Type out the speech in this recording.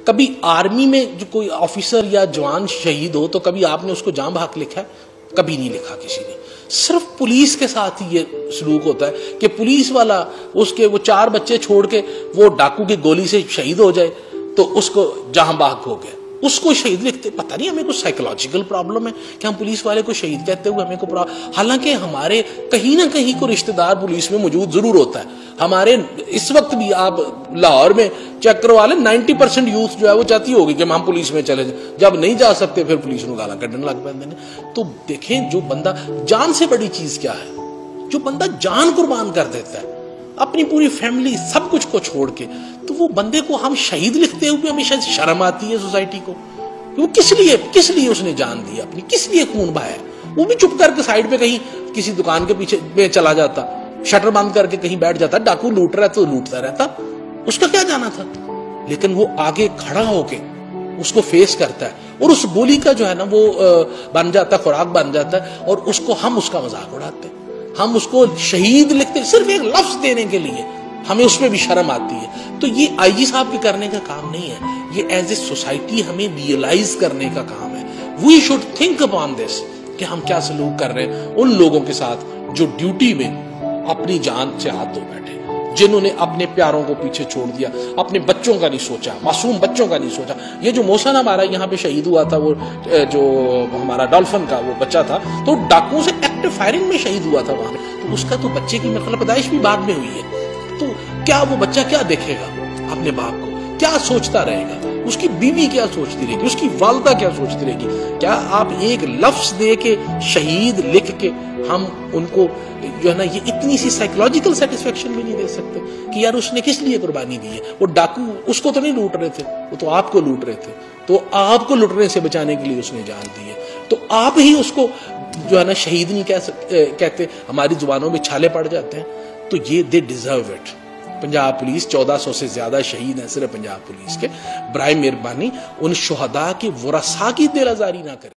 कभी आर्मी में जो कोई ऑफिसर या जवान शहीद हो तो कभी आपने उसको जाम बहक लिखा है? कभी नहीं लिखा किसी ने। सिर्फ पुलिस के साथ ही ये सलूक होता है कि पुलिस वाला उसके वो 4 बच्चे छोड़ के वो डाकू की गोली से शहीद हो जाए तो उसको जहां बहक हो गया, उसको शहीद लिखते। पता नहीं हमें कुछ साइकोलॉजिकल प्रॉब्लम है कि हम पुलिस वाले को शहीद कहते हुए हमें को, हालांकि हमारे कहीं ना कहीं को रिश्तेदार पुलिस में मौजूद जरूर होता है। हमारे इस वक्त भी आप लाहौर में चेक करवा लें, 90% यूथ जो है वो चाहती होगी कि हम पुलिस में चले जाए। जब नहीं जा सकते फिर पुलिस को गाला कढ़ने लग पैंदे ने। तो देखें, जो बंदा, जान से बड़ी चीज क्या है? जो बंदा जान कुर्बान कर देता है अपनी पूरी फैमिली सब कुछ को छोड़ के, तो वो बंदे को हम शहीद लिखते हुए हमेशा शर्म आती है सोसाइटी को। वो किस लिए उसने जान दी अपनी, किस लिए खून बहाया? वो भी चुप करके साइड पे कहीं किसी दुकान के पीछे में चला जाता, शटर बंद करके कहीं बैठ जाता, डाकू लूट रहा है तो लूटता रहता, उसका क्या जाना था? लेकिन वो आगे खड़ा होके उसको फेस करता है और उस गोली का जो है ना वो बन जाता, खुराक बन जाता है और उसको हम उसका मजाक उड़ाते हैं, हम उसको शहीद लिखते सिर्फ एक लफ्ज देने के लिए। हमें उसमें भी शर्म आती है। तो ये आईजी साहब के करने का काम नहीं है, ये एज ए सोसाइटी हमें रियलाइज करने का काम है। We should think upon this कि हम क्या सलूक कर रहे हैं उन लोगों के साथ जो ड्यूटी में अपनी जान से हाथ धो बैठे, जिन्होंने अपने प्यारों को पीछे छोड़ दिया, अपने बच्चों का नहीं सोचा, मासूम बच्चों का नहीं सोचा। ये जो मोहसन हमारा यहाँ पे शहीद हुआ था, वो जो हमारा डॉल्फिन का वो बच्चा था, तो डाकुओं से एक्टिव फायरिंग में शहीद हुआ था वहां। तो उसका तो बच्चे की मतलब पैदाइश भी बाद में हुई है। तो क्या वो बच्चा क्या देखेगा अपने बाप को, क्या सोचता रहेगा? उसकी बीवी क्या सोचती रहेगी, उसकी वालदा क्या सोचती रहेगी? क्या आप एक लफ्ज दे के शहीद लिख के हम उनको जो है ना ये इतनी सी साइकोलॉजिकल सेटिस्फेक्शन भी नहीं दे सकते कि यार उसने किस लिए कुर्बानी दी है? वो डाकू उसको तो नहीं लूट रहे थे, वो तो आपको लूट रहे थे, तो आपको लूटने से बचाने के लिए उसने जान दी है। तो आप ही उसको जो है ना शहीद नहीं कहते, हमारी जुबानों में छाले पड़ जाते हैं। तो ये they deserve it. Punjab police 1400 से ज्यादा शहीद हैं सिर्फ पंजाब पुलिस के। बराए मेहरबानी उन शुहदा के वरसा की दिल आजारी ना करें।